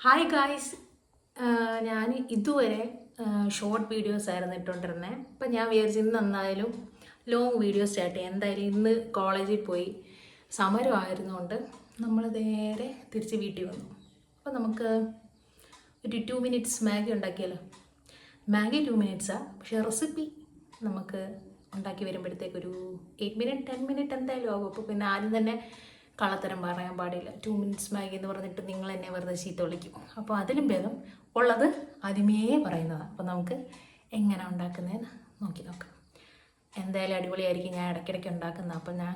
Hi guys, ഞാൻ ഇതുവരെ short videos ആയിരുന്നു ഇട്ടുകൊണ്ടിരുന്നത്. അപ്പം ഞാൻ വിചാരിച്ചു ഇന്ന് എന്തായാലും ലോങ് വീഡിയോ സ്റ്റാർട്ട് ചെയ്യാം. എന്തായാലും ഇന്ന് കോളേജിൽ പോയി സമരമായിരുന്നുകൊണ്ട് നമ്മൾ നേരെ തിരിച്ച് വീട്ടിൽ വന്നു. അപ്പോൾ നമുക്ക് ഒരു 2 മിനിറ്റ്സ് മാഗി ഉണ്ടാക്കിയാലോ. മാഗി 2 മിനിറ്റ്സാണ്, പക്ഷേ റെസിപ്പി നമുക്ക് ഉണ്ടാക്കി വരുമ്പോഴത്തേക്കൊരു 8 മിനിറ്റ് 10 മിനിറ്റ് എന്തായാലും ആകും. അപ്പോൾ പിന്നെ ആരും തന്നെ കള്ളത്തരം പറയാൻ പാടില്ല. 2 മിനിറ്റ്സ് മാഗി എന്ന് പറഞ്ഞിട്ട് നിങ്ങൾ എന്നെ വെറുതെ ചീത്ത വിളിക്കും. അപ്പോൾ അതിലും ഭേദം ഉള്ളത് ആദ്യമേ പറയുന്നതാണ്. അപ്പോൾ നമുക്ക് എങ്ങനെ ഉണ്ടാക്കുന്നതെന്ന് നോക്കാം. എന്തായാലും അടിപൊളിയായിരിക്കും. ഞാൻ ഇടയ്ക്കിടയ്ക്ക് ഉണ്ടാക്കുന്നത്. അപ്പോൾ ഞാൻ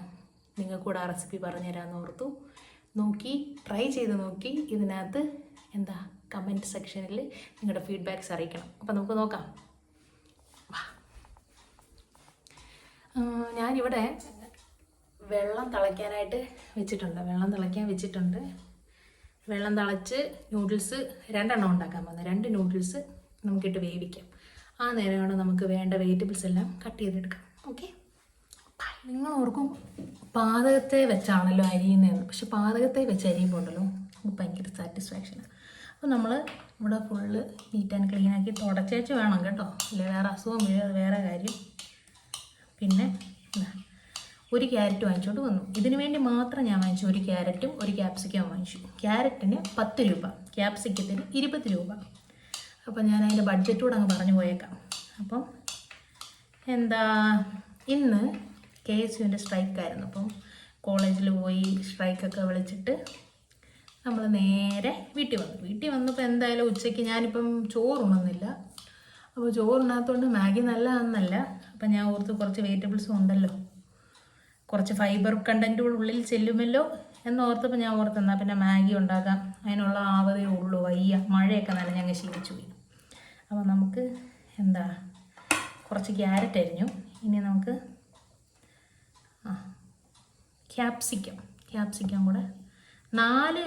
നിങ്ങൾക്ക് കൂടെ ആ റെസിപ്പി പറഞ്ഞുതരാമെന്ന് ഓർത്തു. ട്രൈ ചെയ്ത് നോക്കി ഇതിനകത്ത് കമൻറ്റ് സെക്ഷനിൽ നിങ്ങളുടെ ഫീഡ്ബാക്ക്സ് അറിയിക്കണം. അപ്പോൾ നമുക്ക് നോക്കാം. ഞാനിവിടെ വെള്ളം തിളയ്ക്കാനായിട്ട് വെച്ചിട്ടുണ്ട്. വെള്ളം തിളച്ച് നൂഡിൽസ് 2 എണ്ണം ഉണ്ടാക്കാൻ പോകുന്നത്. 2 നൂഡിൽസ് നമുക്കിട്ട് വേവിക്കാം. ആ നേരമാണ് നമുക്ക് വേണ്ട വെജിറ്റബിൾസ് എല്ലാം കട്ട് ചെയ്തെടുക്കാം. ഓക്കെ, നിങ്ങൾ ഓർക്കും പാചകത്തെ വെച്ചാണല്ലോ അരിയുന്നതെന്ന്. പക്ഷെ പാചകത്തെ വെച്ച് അരിയുമ്പോൾ ഉണ്ടല്ലോ നമുക്ക് ഭയങ്കര സാറ്റിസ്ഫാക്ഷനാണ്. അപ്പോൾ നമ്മൾ ഇവിടെ ഫുള്ള് നീറ്റ് ആൻഡ് ക്ലീനാക്കി തുടച്ചേച്ച് വേണം കേട്ടോ, ഇല്ല വേറെ അസുഖം വീഴാതെ വേറെ കാര്യം. പിന്നെ ഒരു ക്യാരറ്റ് വാങ്ങിച്ചോണ്ട് വന്നു. ഇതിനു വേണ്ടി മാത്രം ഞാൻ വാങ്ങിച്ചു. ഒരു ക്യാരറ്റും ഒരു ക്യാപ്സിക്കവും വാങ്ങിച്ചു. ക്യാരറ്റിന് 10 രൂപ, ക്യാപ്സിക്കത്തിന് 20 രൂപ. അപ്പം ഞാൻ അതിൻ്റെ ബഡ്ജറ്റൂടെ അങ്ങ് പറഞ്ഞു പോയേക്കാം. അപ്പം ഇന്ന് KSUവിൻ്റെ സ്ട്രൈക്കായിരുന്നു. അപ്പം കോളേജിൽ പോയി സ്ട്രൈക്കൊക്കെ വിളിച്ചിട്ട് നമ്മൾ നേരെ വീട്ടിൽ വന്നപ്പോൾ എന്തായാലും ഉച്ചയ്ക്ക് ഞാനിപ്പം ചോറുണ്ണുന്നില്ല. അപ്പോൾ ചോറുണ്ണാത്തതുകൊണ്ട് മാഗി നല്ലതാണെന്നല്ല. അപ്പം ഞാൻ ഓർത്ത് കുറച്ച് വെജിറ്റബിൾസും ഉണ്ടല്ലോ, കുറച്ച് ഫൈബർ കണ്ടൻറ്റ് ഉള്ളിൽ ചെല്ലുമല്ലോ എന്നോർത്തപ്പോൾ ഞാൻ ഓർത്തെന്നാൽ പിന്നെ മാഗി ഉണ്ടാക്കാം. അതിനുള്ള ആവതേ ഉള്ളൂ, വയ്യ, മഴയൊക്കെ നനഞ്ഞങ്ങ് ശീലിച്ചു പോയി. അപ്പോൾ നമുക്ക് കുറച്ച് ക്യാരറ്റ് അരിഞ്ഞു. ഇനി നമുക്ക് ക്യാപ്സിക്കം കൂടെ 4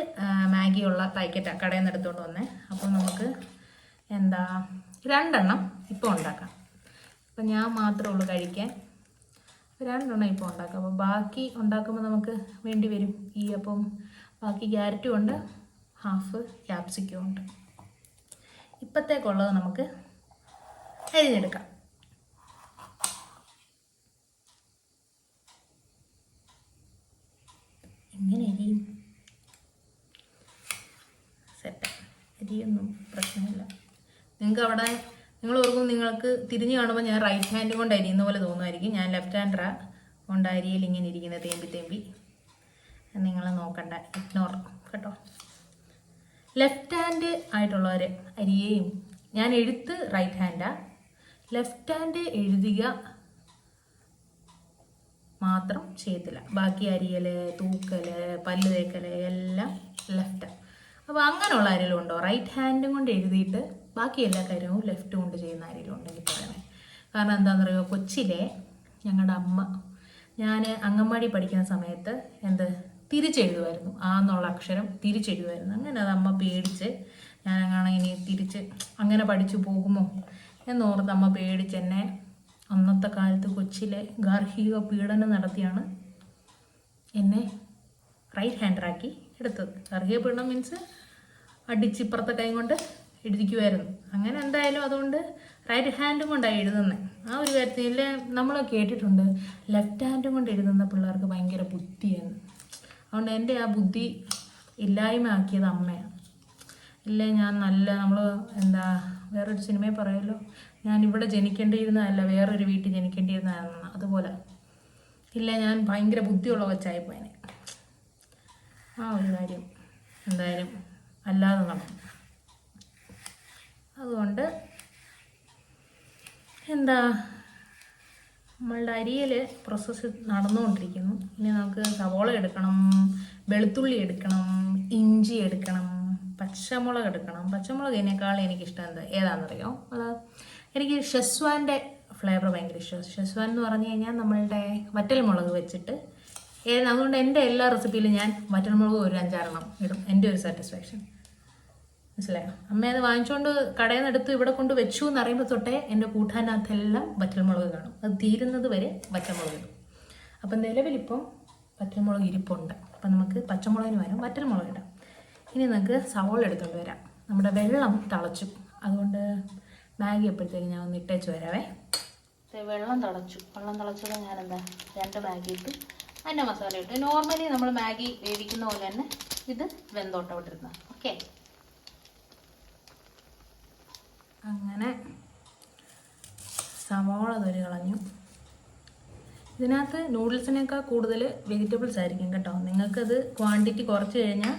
മാഗിയുള്ള പാക്കറ്റാണ് കടയിൽ നിന്ന് എടുത്തുകൊണ്ട് വന്നേ. അപ്പോൾ നമുക്ക് 2 എണ്ണം ഇപ്പോൾ ഉണ്ടാക്കാം. അപ്പം ഞാൻ മാത്രമേ ഉള്ളൂ കഴിക്കാൻ. 2 എണ്ണം ഇപ്പോൾ ഉണ്ടാക്കാം. അപ്പോൾ ബാക്കി ഉണ്ടാക്കുമ്പോൾ നമുക്ക് വേണ്ടി വരും അപ്പം ബാക്കി ക്യാരറ്റും ഉണ്ട്, ഹാഫ് ക്യാപ്സിക്കും ഉണ്ട്. ഇപ്പോഴത്തേക്കുള്ളത് നമുക്ക് അരിഞ്ഞെടുക്കാം. എങ്ങനെ അരിയും? സെറ്റ് അരിയൊന്നും പ്രശ്നമില്ല. നിങ്ങൾ ഓർക്കും നിങ്ങൾക്ക് തിരിഞ്ഞ് കാണുമ്പോൾ ഞാൻ റൈറ്റ് ഹാൻഡ് കൊണ്ട് അരിയുന്ന പോലെ തോന്നുമായിരിക്കും. ഞാൻ ലെഫ്റ്റ് ഹാൻഡറാ കൊണ്ട് അരിയിൽ ഇങ്ങനെ ഇരിക്കുന്നത് തേമ്പി നിങ്ങൾ നോക്കണ്ട, ഇഗ്നോർ കേട്ടോ. ലെഫ്റ്റ് ഹാൻഡ് ആയിട്ടുള്ളവർ അരിയേയും, ഞാൻ എഴുത്ത് റൈറ്റ് ഹാൻഡാ, ലെഫ്റ്റ് ഹാൻഡ് എഴുതുക മാത്രം ചെയ്യത്തില്ല. ബാക്കി അരിയൽ, തൂക്കൽ, പല്ല് തേക്കൽ എല്ലാം ലെഫ്റ്റാണ്. അപ്പോൾ അങ്ങനെയുള്ള ആരെങ്കിലും ഉണ്ടോ റൈറ്റ് ഹാൻഡും കൊണ്ട് എഴുതിയിട്ട് ബാക്കി എല്ലാ കാര്യവും ലെഫ്റ്റ് കൊണ്ട് ചെയ്യുന്ന ആരെങ്കിലും ഉണ്ടെങ്കിൽ പറയണേ. കാരണം എന്താണെന്ന് പറയുക, കൊച്ചിലെ ഞങ്ങളുടെ അമ്മ, ഞാൻ അംഗൻവാടി പഠിക്കുന്ന സമയത്ത് തിരിച്ചെഴുതുമായിരുന്നു. ആ എന്നുള്ള അക്ഷരം തിരിച്ചെഴുതുമായിരുന്നു. അങ്ങനെ അത് അമ്മ പേടിച്ച്, ഞാനങ്ങനെ ഇനി തിരിച്ച് അങ്ങനെ പഠിച്ചു പോകുമോ എന്നോർത്ത് അമ്മ പേടിച്ച് എന്നെ അന്നത്തെ കാലത്ത് കൊച്ചിലെ ഗാർഹിക പീഡനം നടത്തിയാണ് എന്നെ റൈറ്റ് ഹാൻഡറാക്കി എടുത്തത്. ഗാർഹിക പീഡനം മീൻസ് അടിച്ച് ഇപ്പുറത്തെ കൈ കൊണ്ട് എഴുതിക്കുമായിരുന്നു. അങ്ങനെ എന്തായാലും അതുകൊണ്ട് റൈറ്റ് ഹാൻഡും കൊണ്ടാണ് എഴുതുന്നത്. ആ ഒരു കാര്യത്തിൽ നമ്മൾ കേട്ടിട്ടുണ്ട് ലെഫ്റ്റ് ഹാൻഡും കൊണ്ട് എഴുതുന്ന പിള്ളേർക്ക് ഭയങ്കര ബുദ്ധിയാണ്. അതുകൊണ്ട് എൻ്റെ ആ ബുദ്ധി ഇല്ലായ്മ ആക്കിയത് അമ്മയാണ്. ഇല്ലേ ഞാൻ നമ്മൾ വേറൊരു സിനിമയിൽ പറയുമല്ലോ, ഞാൻ ഇവിടെ ജനിക്കേണ്ടിയിരുന്നതല്ല വേറൊരു വീട്ടിൽ ജനിക്കേണ്ടിയിരുന്നതാണ്. അതുപോലെ ഇല്ല, ഞാൻ ഭയങ്കര ബുദ്ധിയുള്ള കൊച്ചായിപ്പോയനെ. ആ ഒരു കാര്യം എന്തായാലും അല്ലാതെ നടക്കും. അതുകൊണ്ട് നമ്മളുടെ അരിയൽ പ്രോസസ്സ് നടന്നുകൊണ്ടിരിക്കുന്നു. ഇനി നമുക്ക് സവോള എടുക്കണം, വെളുത്തുള്ളി എടുക്കണം, ഇഞ്ചി എടുക്കണം, പച്ചമുളക് എടുക്കണം. പച്ചമുളകിനേക്കാൾ എനിക്കിഷ്ടം ഏതാണെന്നറിയോ? എനിക്ക് ഷെസ്വാൻ്റെ ഫ്ലേവർ ഭയങ്കര ഇഷ്ടമാണ്. ഷെസ്വാൻ എന്ന് പറഞ്ഞു കഴിഞ്ഞാൽ നമ്മളുടെ വറ്റൽമുളക് വെച്ചിട്ട് അതുകൊണ്ട് എൻ്റെ എല്ലാ റെസിപ്പിയിലും ഞാൻ വറ്റൽമുളക് ഒരു 5-6 എണ്ണം ഇടും. എൻ്റെ ഒരു സാറ്റിസ്ഫാക്ഷൻ, മനസ്സിലായോ? അമ്മ അത് വാങ്ങിച്ചുകൊണ്ട് കടയിൽ നിന്ന് എടുത്ത് ഇവിടെ കൊണ്ട് വെച്ചു എന്ന് അറിയുമ്പോൾ തൊട്ടേ എൻ്റെ കൂട്ടാനകത്തെല്ലാം വറ്റൽമുളക് കാണും. അത് തീരുന്നത് വരെ വറ്റൽമുളക് ഇടും. അപ്പം നിലവിലിപ്പം വറ്റൽമുളക് ഇരിപ്പുണ്ട്. അപ്പം നമുക്ക് പച്ചമുളകിന് വരാം വറ്റൽമുളക് ഇടാം. ഇനി നമുക്ക് സവോള എടുത്തുകൊണ്ട് വരാം. നമ്മുടെ വെള്ളം തിളച്ചു. അതുകൊണ്ട് മാഗി എപ്പോഴത്തേക്ക് ഞാൻ ഒന്ന് ഇട്ടേച്ച് വരാവേ. വെള്ളം തിളച്ചത് ഞാനെന്താ 2 മാഗി ഇട്ട് അതിൻ്റെ മസാല ഇട്ട്. നോർമലി നമ്മൾ മാഗി വേവിക്കുന്ന പോലെ തന്നെ ഇത് വെന്തോട്ടം ഇട്ടിരുന്ന. ഓക്കെ, അങ്ങനെ സവാള തൊലി കളഞ്ഞു. ഇതിനകത്ത് നൂഡിൽസിനേക്കാൾ കൂടുതൽ വെജിറ്റബിൾസ് ആയിരിക്കും കേട്ടോ. നിങ്ങൾക്കത് ക്വാണ്ടിറ്റി കുറച്ച് കഴിഞ്ഞാൽ,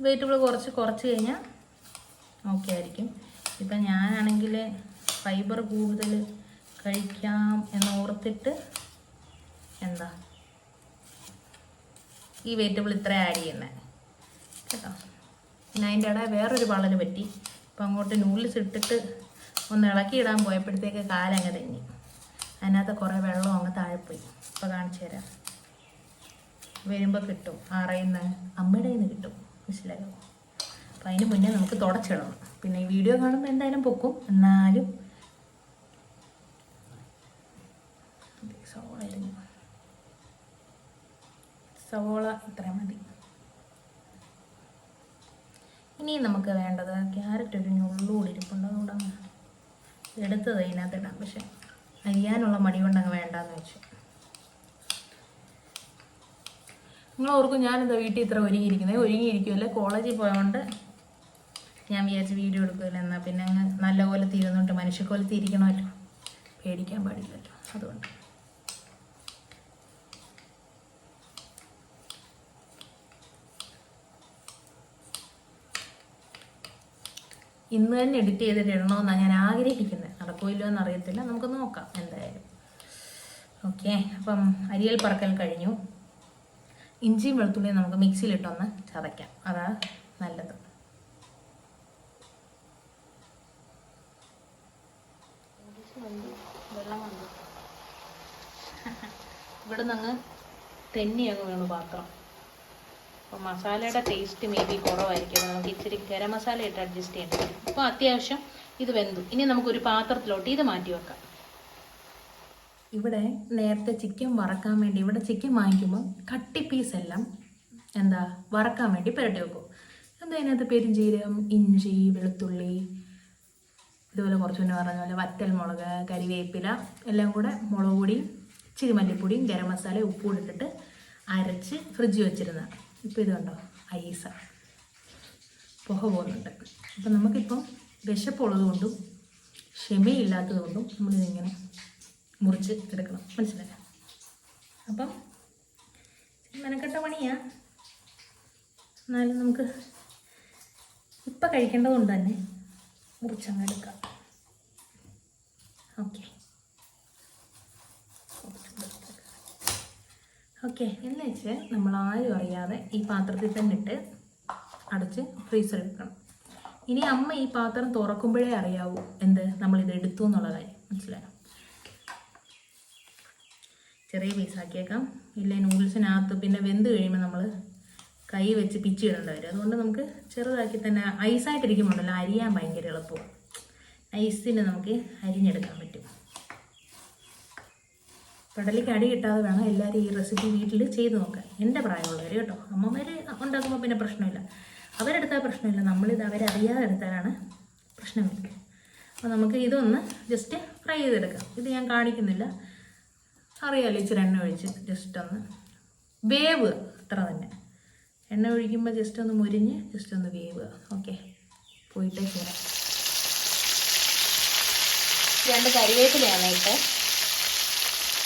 വെജിറ്റബിൾ കുറച്ച് കഴിഞ്ഞാൽ ഓക്കെ ആയിരിക്കും. ഇപ്പം ഞാനാണെങ്കിൽ ഫൈബർ കൂടുതൽ കഴിക്കാം എന്നോർത്തിട്ട് എന്താ ഈ വെജിറ്റബിൾ ഇത്ര ആഡ് ചെയ്യുന്നത് കേട്ടോ. പിന്നെ അതിൻ്റെ ഇടയിൽ വേറൊരു വളര് പറ്റി. അപ്പം അങ്ങോട്ട് നൂഡിൽസ് ഇട്ടിട്ട് ഒന്ന് ഇളക്കി ഇടാൻ പോയപ്പോഴത്തേക്ക് കാലങ്ങ് തെന്നി. അതിനകത്ത് കുറേ വെള്ളം അങ്ങ് താഴെപ്പോയി. ഇപ്പോൾ കാണിച്ചു തരാം. വരുമ്പോൾ കിട്ടും, ആറയിന്ന് അമ്മയുടെ കയ്യിൽ നിന്ന് കിട്ടും, മനസ്സിലായോ? അപ്പം അതിന് മുന്നേ നമുക്ക് തുടച്ചിടണം. പിന്നെ ഈ വീഡിയോ കാണുമ്പോൾ എന്തായാലും പൊക്കും. എന്നാലും സവോള ഇത്രയും മതി. ഇനി നമുക്ക് വേണ്ടത് ക്യാരറ്റ് ഒരു ഞുള്ളുകൂടി ഇരിപ്പുണ്ട്. അതുകൊണ്ടാണ് എടുത്തത് അതിനകത്ത് ഇടാം. പക്ഷെ അരിയാനുള്ള മടി കൊണ്ടങ്ങ് വേണ്ടാന്ന് വെച്ചു. നിങ്ങൾ ഓർക്കും ഞാനെന്താ വീട്ടിൽ ഇത്ര ഒരുങ്ങിയിരിക്കുമല്ലേ. കോളേജിൽ പോയതുകൊണ്ട് ഞാൻ വിചാരിച്ച് വീഡിയോ എടുക്കുമല്ലോ. എന്നാൽ പിന്നെ അങ്ങ് നല്ലപോലെ തീരുന്നുണ്ട്. മനുഷ്യക്കോലത്ത് ഇരിക്കണമല്ലോ, പേടിക്കാൻ പാടില്ലല്ലോ. അതുകൊണ്ട് ഇന്ന് തന്നെ എഡിറ്റ് ചെയ്തിട്ട് ഇടണമെന്നാണ് ഞാൻ ആഗ്രഹിക്കുന്നത്. നടക്കില്ലോ എന്നറിയത്തില്ല, നമുക്ക് നോക്കാം എന്തായാലും. ഓക്കെ, അപ്പം അരിയൽ പറക്കൽ കഴിഞ്ഞു. ഇഞ്ചിയും വെളുത്തുള്ളിയും നമുക്ക് മിക്സിയിലിട്ടൊന്ന് ചതയ്ക്കാം, അതാ നല്ലത്. വെള്ളം വന്നു ഇവിടെ നിന്ന് തെന്നി അങ്ങ് വീണു പാത്രം. അപ്പോൾ മസാലയുടെ ടേസ്റ്റ് മേ ബി കുറവായിരിക്കും. നമുക്ക് ഇച്ചിരി ഗരം മസാല ഇട്ട് അഡ്ജസ്റ്റ് ചെയ്യണം. അപ്പോൾ അത്യാവശ്യം ഇത് വെന്തു. ഇനി നമുക്കൊരു പാത്രത്തിലോട്ട് ഇത് മാറ്റി വെക്കാം. ഇവിടെ നേരത്തെ ചിക്കൻ വറക്കാൻ വേണ്ടി, ഇവിടെ ചിക്കൻ വാങ്ങിക്കുമ്പോൾ കട്ടി പീസെല്ലാം എന്താ വറക്കാൻ വേണ്ടി പുരട്ടി വെക്കും. എന്താ അതിനകത്ത് പെരുംജീരകം, ഇഞ്ചി, വെളുത്തുള്ളി, ഇതുപോലെ കുറച്ച് മുന്നേ പറഞ്ഞ പോലെ വറ്റൽ മുളക്, കരിവേപ്പില എല്ലാം കൂടെ മുളക് പൊടിയും ഇച്ചിരി മല്ലിപ്പൊടിയും ഗരം മസാല ഉപ്പും ഇട്ടിട്ട് അരച്ച് ഫ്രിഡ്ജിൽ വെച്ചിരുന്ന. ഇപ്പോൾ ഇത് കണ്ടോ, ഐസ പുക പോകുന്നുണ്ട്. അപ്പം നമുക്കിപ്പം വിശപ്പുള്ളത് കൊണ്ടും ക്ഷമയില്ലാത്തത് കൊണ്ടും നമ്മളിതിങ്ങനെ മുറിച്ച് എടുക്കണം, മനസ്സിലായോ? അപ്പം മെനക്കെട്ട പണിയാ. എന്നാലും നമുക്ക് ഇപ്പം കഴിക്കേണ്ടതുകൊണ്ട് തന്നെ മുറിച്ചങ്ങ് എടുക്കാം. ഓക്കെ എന്ന് വെച്ച് നമ്മൾ ആരും അറിയാതെ ഈ പാത്രത്തിൽ തന്നെ ഇട്ട് അടച്ച് ഫ്രീസറിൽ വെക്കണം. ഇനി അമ്മ ഈ പാത്രം തുറക്കുമ്പോഴേ അറിയാവൂ എന്ത് നമ്മളിത് എടുത്തു എന്നുള്ള കാര്യം, മനസ്സിലായോ? ചെറിയ പീസാക്കിയേക്കാം. ഇല്ലേ നൂഡിൽസിനകത്ത് പിന്നെ വെന്ത് കഴിയുമ്പോൾ നമ്മൾ കൈ വെച്ച് പിച്ചി ഇടേണ്ടി വരും. അതുകൊണ്ട് നമുക്ക് ചെറുതാക്കി തന്നെ ഐസായിട്ടിരിക്കുമ്പോഴല്ലോ അരിയാൻ ഭയങ്കര എളുപ്പമാണ്. ഐസിന് നമുക്ക് അരിഞ്ഞെടുക്കാൻ പറ്റും. കടലിക്ക് അടി കിട്ടാതെ വേണം എല്ലാവരും ഈ റെസിപ്പി വീട്ടിൽ ചെയ്ത് നോക്കാൻ. എൻ്റെ പ്രായമുള്ളവർ കേട്ടോ. അമ്മമാർ ഉണ്ടാക്കുമ്പോൾ പിന്നെ പ്രശ്നമില്ല, അവരെടുത്താൽ പ്രശ്നമില്ല. നമ്മളിത് അവരറിയാതെ എടുത്താലാണ് പ്രശ്നമില്ല. അപ്പോൾ നമുക്ക് ഇതൊന്ന് ജസ്റ്റ് ഫ്രൈ ചെയ്തെടുക്കാം. ഇത് ഞാൻ കാണിക്കുന്നില്ല, അറിയാമല്ലോ. ഇച്ചിരി എണ്ണ ഒഴിച്ച് ജസ്റ്റ് ഒന്ന് വേവ്, അത്ര തന്നെ. എണ്ണ ഒഴിക്കുമ്പോൾ ജസ്റ്റ് ഒന്ന് മുരിഞ്ഞ് ജസ്റ്റ് ഒന്ന് വേവുക. ഓക്കെ, പോയിട്ടേ ചെയ്യാം. 2 കരിവേപ്പിലയാണ് ഇട്ട്.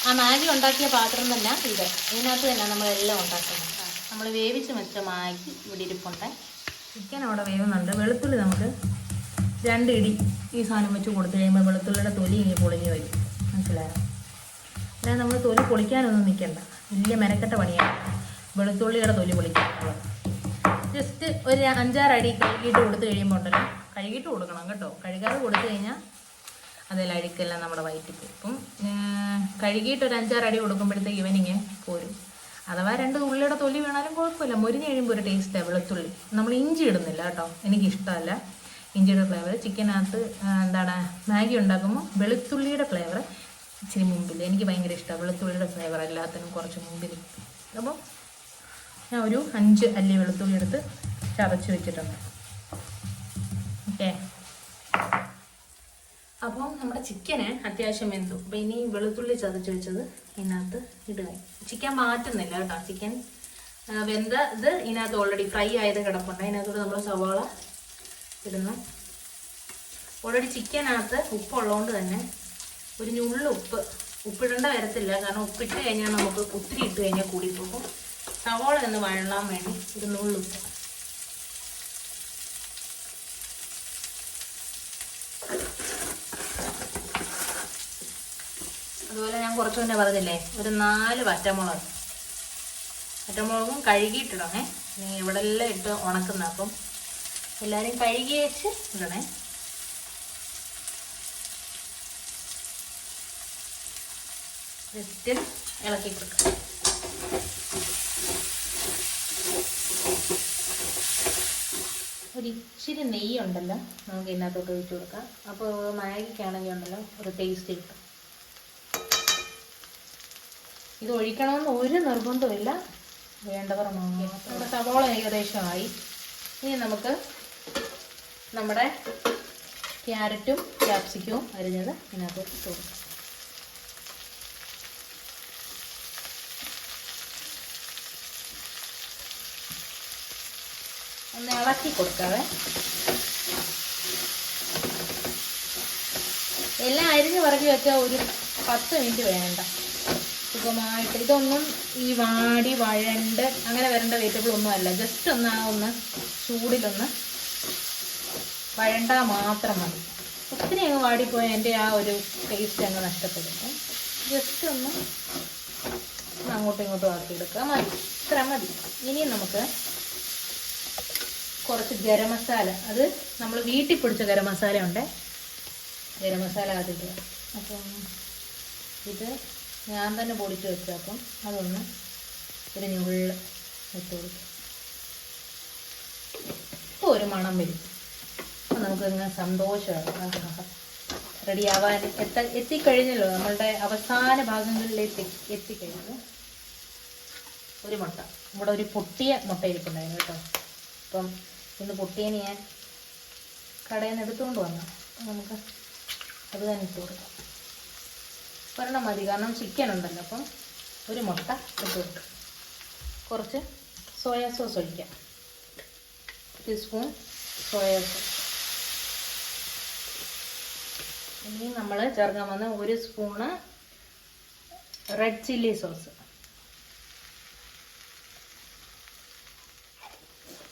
ആ മാഗി ഉണ്ടാക്കിയ പാത്രം തന്നെ ഇത്, ഇതിനകത്ത് തന്നെ നമ്മളെല്ലാം ഉണ്ടാക്കുന്നത്. നമ്മൾ വേവിച്ച് വെച്ച മാഗി ഇവിടെ ഇരിപ്പുണ്ട്. ചിക്കൻ അവിടെ വേവുന്നുണ്ട്. വെളുത്തുള്ളി നമുക്ക് 2 ഇടി ഈ സാധനം വെച്ച് കൊടുത്തു കഴിയുമ്പോൾ വെളുത്തുള്ളിയുടെ തൊലി ഇങ്ങനെ പൊളിഞ്ഞ് വരും, മനസ്സിലായോ? അല്ലാതെ നമ്മൾ തൊലി പൊളിക്കാനൊന്നും നിൽക്കണ്ട, വലിയ മെനക്കെട്ട പണിയാണ് വെളുത്തുള്ളിയുടെ തൊലി പൊളിക്കാനുള്ളത്. ജസ്റ്റ് ഒരു 5-6 അടി കഴുകിയിട്ട് കൊടുത്തു കഴിയുമ്പോൾ ഉണ്ടല്ലോ, കഴുകിയിട്ട് കൊടുക്കണം കേട്ടോ. കഴുകാതെ കൊടുത്തു കഴിഞ്ഞാൽ അതെല്ലാം അഴുക്കെല്ലാം നമ്മുടെ വയറ്റിൽ പോകും. അപ്പം കഴുകിയിട്ട് ഒരു 5-6 അടി കൊടുക്കുമ്പോഴത്തേക്ക് ഇവനിങ്ങനെ പോരും. അഥവാ 2 ഉള്ളിയുടെ തൊലി വീണാലും കുഴപ്പമില്ല. മുരിഞ്ഞ് കഴിയുമ്പോൾ ഒരു ടേസ്റ്റാണ് വെളുത്തുള്ളി. നമ്മൾ ഇഞ്ചി ഇടുന്നില്ല കേട്ടോ, എനിക്കിഷ്ടമല്ല ഇഞ്ചിയുടെ ഫ്ലേവർ. ചിക്കനകത്ത് എന്താണ് മാഗി ഉണ്ടാക്കുമ്പോൾ വെളുത്തുള്ളിയുടെ ഫ്ലേവർ ഇച്ചിരി മുമ്പിൽ. എനിക്ക് ഭയങ്കര ഇഷ്ടമാണ് വെളുത്തുള്ളിയുടെ ഫ്ലേവർ, എല്ലാത്തിനും കുറച്ച് മുമ്പിൽ. അപ്പം ഞാൻ ഒരു 5 അല്ലി വെളുത്തുള്ളി എടുത്ത് ചതച്ച് വെച്ചിട്ടുണ്ട്. ഓക്കെ. അപ്പം നമ്മുടെ ചിക്കന് അത്യാവശ്യം വെന്തു. അപ്പം ഇനി വെളുത്തുള്ളി ചതച്ച് വെച്ചത് ഇതിനകത്ത് ഇടുക. ചിക്കൻ മാറ്റുന്നില്ല കേട്ടോ. ചിക്കൻ വെന്ത ഇത് ഇതിനകത്ത് ഓൾറെഡി ഫ്രൈ ആയത് കിടപ്പുണ്ട്. അതിനകത്തോട് നമ്മൾ സവാള ഇടുന്നു. ഓൾറെഡി ചിക്കനകത്ത് ഉപ്പുള്ളതുകൊണ്ട് തന്നെ ഒരു ഞുള്ളു ഉപ്പിടേണ്ട വരത്തില്ല. കാരണം ഉപ്പിട്ട് കഴിഞ്ഞാൽ നമുക്ക് ഒത്തിരി ഇട്ട് കഴിഞ്ഞാൽ കൂടിപ്പോകും. സവാള ഒന്ന് വഴലാൻ വേണ്ടി ഒരു നുള്ളുപ്പ്. അതുപോലെ ഞാൻ കുറച്ച് മുന്നേ പറഞ്ഞില്ലേ, ഒരു 4 പച്ചമുളകും കഴുകിയിട്ടിടണേ. നീ ഇവിടെ എല്ലാം ഇട്ട് ഉണക്കുന്ന, അപ്പം എല്ലാവരും കഴുകി വെച്ച് ഇടണേ. ജസ്റ്റ് ഇളക്കി കൊടുക്കാം. ഒരു ഇച്ചിരി നെയ്യുണ്ടല്ലോ നമുക്ക് ഇതിനകത്തോട്ട് ഒഴിച്ച് കൊടുക്കാം. അപ്പോൾ മാഗിക്കാണെങ്കിൽ ഉണ്ടല്ലോ ഒരു ടേസ്റ്റ് കിട്ടും. ഇത് ഒഴിക്കണമെന്ന് ഒരു നിർബന്ധമില്ല, വേണ്ടവർ മാത്രം. നമ്മുടെ സവാള ഏകദേശമായി. ഇനി നമുക്ക് നമ്മുടെ ക്യാരറ്റും ക്യാപ്സിക്കവും അരിഞ്ഞത് ഇതിനകത്ത് ഇട്ട് കൊടുക്കാം. ഒന്ന് ഇളക്കി കൊടുക്കാവേ. എല്ലാം അരിഞ്ഞ് പറക്കി വെച്ചാൽ ഒരു 10 മിനിറ്റ് വേണ്ട, സുഖമായിട്ട്. ഇതൊന്നും ഈ വഴണ്ട് അങ്ങനെ വരേണ്ട വെജിറ്റബിൾ ഒന്നും അല്ല. ജസ്റ്റ് ഒന്ന് ചൂടിലൊന്ന് വഴണ്ടാൽ മാത്രം മതി. ഒത്തിരി അങ്ങ് വാടിപ്പോയാൽ എൻ്റെ ആ ഒരു ടേസ്റ്റ് അങ്ങ് നഷ്ടപ്പെടും. ജസ്റ്റ് ഒന്ന് അങ്ങോട്ടും ഇങ്ങോട്ടും ആക്കിയെടുക്കുക, മതി. ഇത്ര മതി. ഇനി നമുക്ക് കുറച്ച് ഗരം മസാല, അത് നമ്മൾ വീട്ടിൽ പൊടിച്ച ഗരം മസാല ഉണ്ട്. ഗരം മസാല അതിട്ട്, അപ്പം ഇത് ഞാൻ തന്നെ പൊടിച്ച് വെച്ചു. അപ്പം അതൊന്ന് ഒരു ഞുള്ളിൽ ഇട്ട് കൊടുക്കും. ഇപ്പോൾ ഒരു മണം വരും. അപ്പം നമുക്കിങ്ങനെ സന്തോഷമാണ്. റെഡിയാവാൻ എത്തിക്കഴിഞ്ഞല്ലോ. നമ്മളുടെ അവസാന ഭാഗങ്ങളിലേക്ക് എത്തിക്കഴിഞ്ഞു. ഒരു മുട്ട, ഇവിടെ ഒരു പൊട്ടിയ മുട്ട ഇരിപ്പുണ്ടായിരുന്നു കേട്ടോ. അപ്പം ഇന്ന് പൊട്ടിയതിന് ഞാൻ കടയിൽ നിന്ന് എടുത്തുകൊണ്ട് വന്നു. നമുക്ക് അത് തന്നെ ഇട്ട് കൊടുക്കാം. ഒരെണ്ണം മതി, കാരണം ചിക്കൻ ഉണ്ടല്ലോ. അപ്പം ഒരു മുട്ട ഇട്ട് കൊടുക്കാം. കുറച്ച് സോയാ സോസ് ഒഴിക്കാം, 1 ടീസ്പൂൺ സോയാ സോസ്. ഇനി നമ്മൾ ചേർക്കാൻ വന്ന 1 spoon red chilli sauce.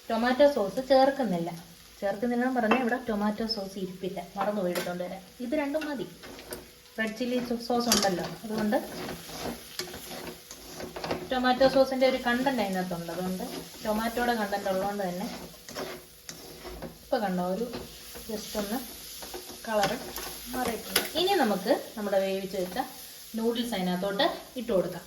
Tomato sauce ചേർക്കുന്നില്ലെന്ന് പറഞ്ഞാൽ ഇവിടെ ടൊമാറ്റോ സോസ് ഇരിപ്പില്ല, മറന്നു പോയി എടുത്തോണ്ട് വരാം. ഇത് രണ്ടും മതി. റെഡ് ചില്ലി സോസ് ഉണ്ടല്ലോ, അതുകൊണ്ട് ടൊമാറ്റോ സോസിൻ്റെ ഒരു കണ്ടന്റ് അതിനകത്തുണ്ട്. അതുകൊണ്ട് ടൊമാറ്റോയുടെ കണ്ടന്റ് ഉള്ളതുകൊണ്ട് തന്നെ ഇപ്പോൾ കണ്ടോ ഒരു ജസ്റ്റ് ഒന്ന് കളറ് മാറിയിട്ടുണ്ട്. ഇനി നമുക്ക് നമ്മുടെ വേവിച്ച് വെച്ച നൂഡിൽസ് അതിനകത്തോട്ട് ഇട്ട് കൊടുക്കാം.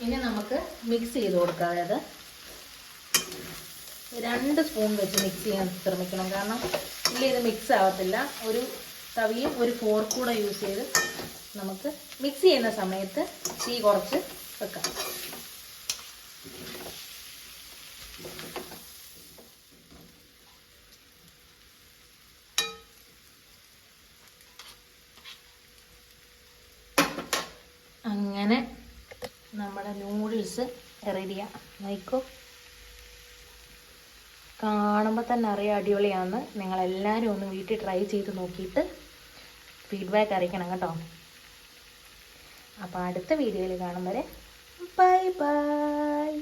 ഇനി നമുക്ക് മിക്സ് ചെയ്ത് കൊടുക്കാം. അതായത് 2 സ്പൂൺ വെച്ച് മിക്സ് ചെയ്യാൻ ശ്രമിക്കണം, കാരണം ഇല്ല ഇത് മിക്സ് ആവത്തില്ല. ഒരു തവിയും ഒരു ഫോർക്ക് കൂടെ യൂസ് ചെയ്ത് നമുക്ക് മിക്സ് ചെയ്യുന്ന സമയത്ത് തീ കുറച്ച് വെക്കാം. അങ്ങനെ നമ്മുടെ നൂഡിൽസ് റെഡിയാണ്. നോക്കൂ, കാണുമ്പോൾ തന്നെ അറിയാം അടിപൊളിയാണെന്ന്. നിങ്ങളെല്ലാവരും ഒന്ന് വീട്ടിൽ ട്രൈ ചെയ്ത് നോക്കിയിട്ട് ഫീഡ്ബാക്ക് അറിയിക്കണം കേട്ടോ. അപ്പോൾ അടുത്ത വീഡിയോയിൽ കാണും വരെ ബൈ ബൈ.